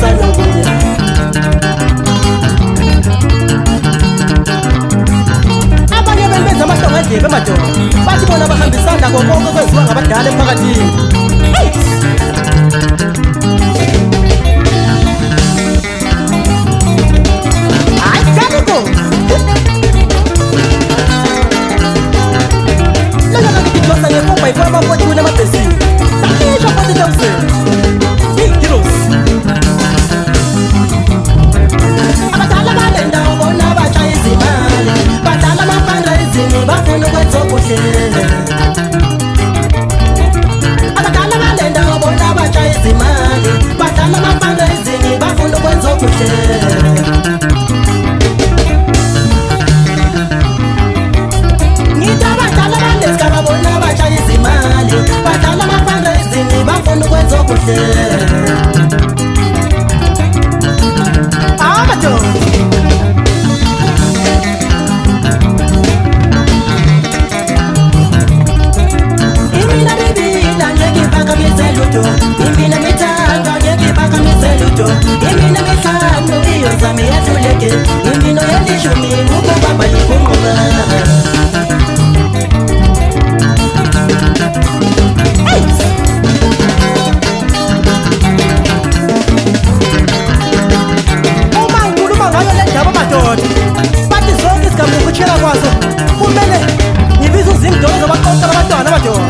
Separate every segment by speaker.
Speaker 1: salokunye abanye benza amahlonga endlebe emadoda bathi bona bahambisana konke kwenziwa ngabadala emphakathini. Hayi kabuko lena ngikhosa ngepompa ifama moti kuna mabhesini sakisha phansi komseni igiros abadala balenda ubona batshaya izimali badala ama-fundraising bafuna ukwenza okuhle abadala balenda ubona batshaya izimali badala ama-fundraising bafuna ukwenza okuhle babona batshaya izimali badala ama-fundraising bafuna ukwenza okuhle amadoda imina bibila ngeke iphakamise lutho imina mithando ngeke iphakamise lutho imina mihlanu iyozami yahluleke imino yelishumi ukubamba likunquba bathi zonke isigameko utshela kwazo kumele ngibiza uzimdolo zabaqoqa labantwana amadoda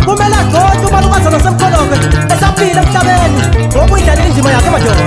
Speaker 1: kumele agcoce umalukazana osemkholobe esaphila emhlabeni ngoba uyidlalile indima yakhe amadoda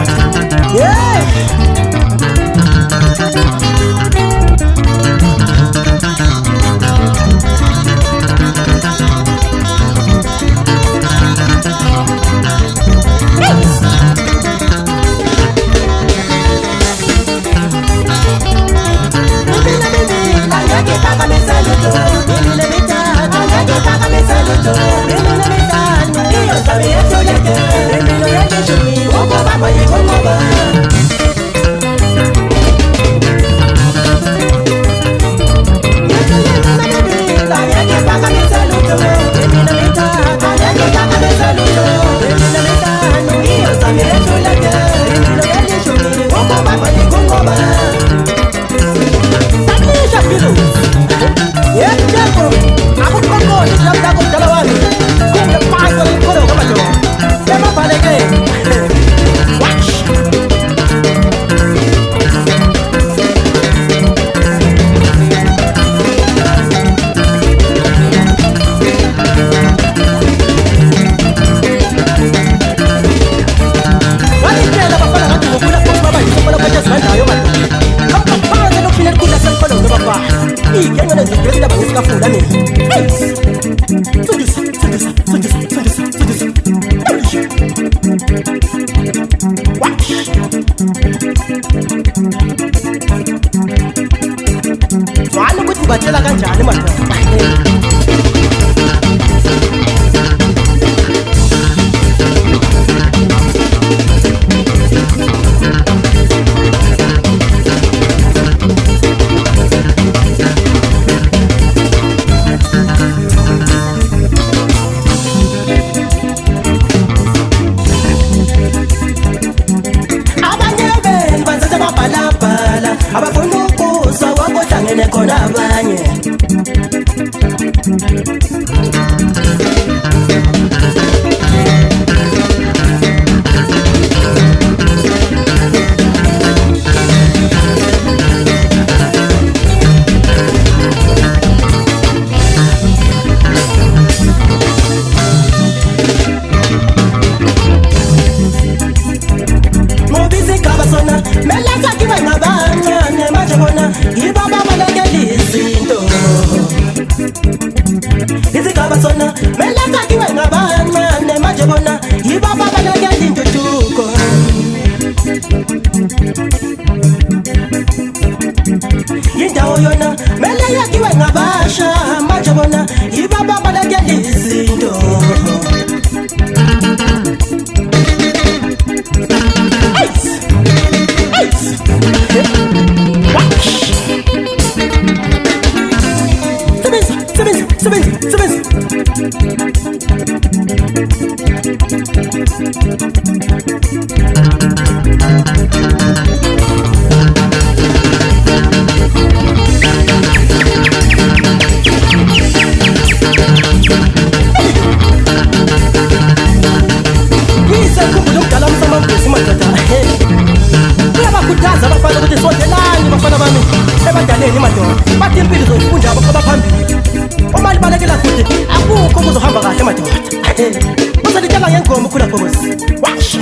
Speaker 1: Ngisekhumbula umdala umsamambusi madoda. Kuyabakhuthaza abafana ukuthi sondelani bafana bami ebadaleni madoda. Bathi impilo zofunda abaqoba phambili. Uma libalekela kude akukho kuzohamba kahle madoda. Uzalitshela ngengoma ukhula Bhokosi. Washo.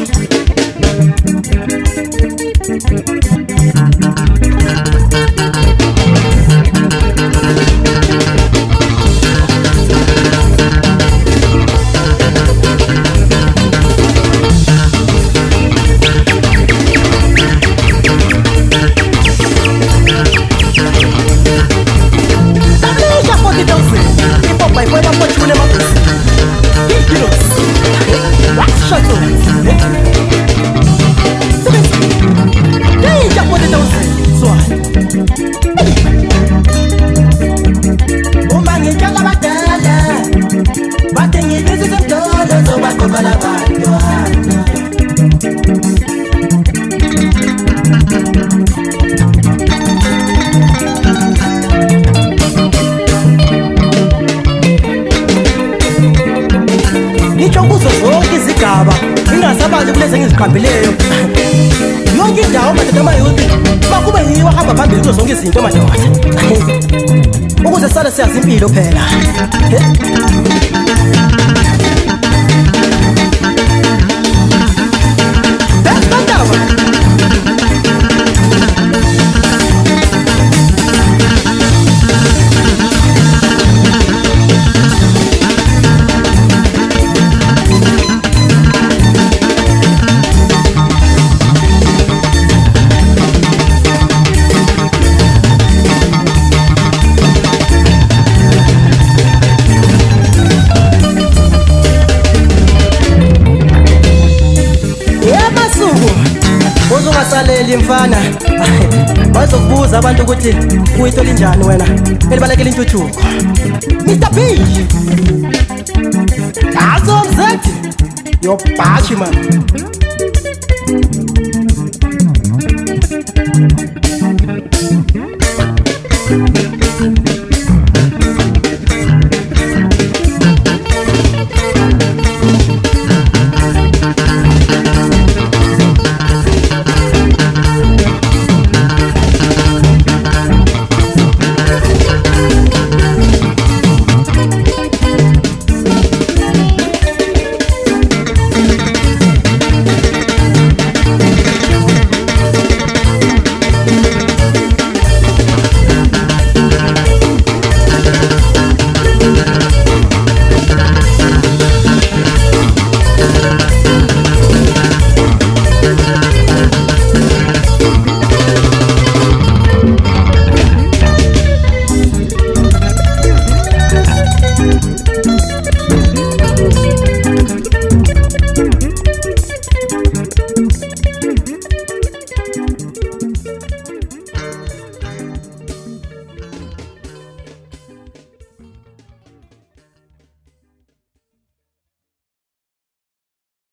Speaker 1: Ingasabanzi kulezi engiziqambileyo yonke indawo madoda amayuthi makube yiwo ahamba phambili kuzo zonke izinto madoda ukuze sale siyazi impilo phela. Uzungasaleli mfana bazokubuza abantu ukuthi kuyito linjani wena elibalekela intuthuko. Mr. B Azomzethi yo bashi man.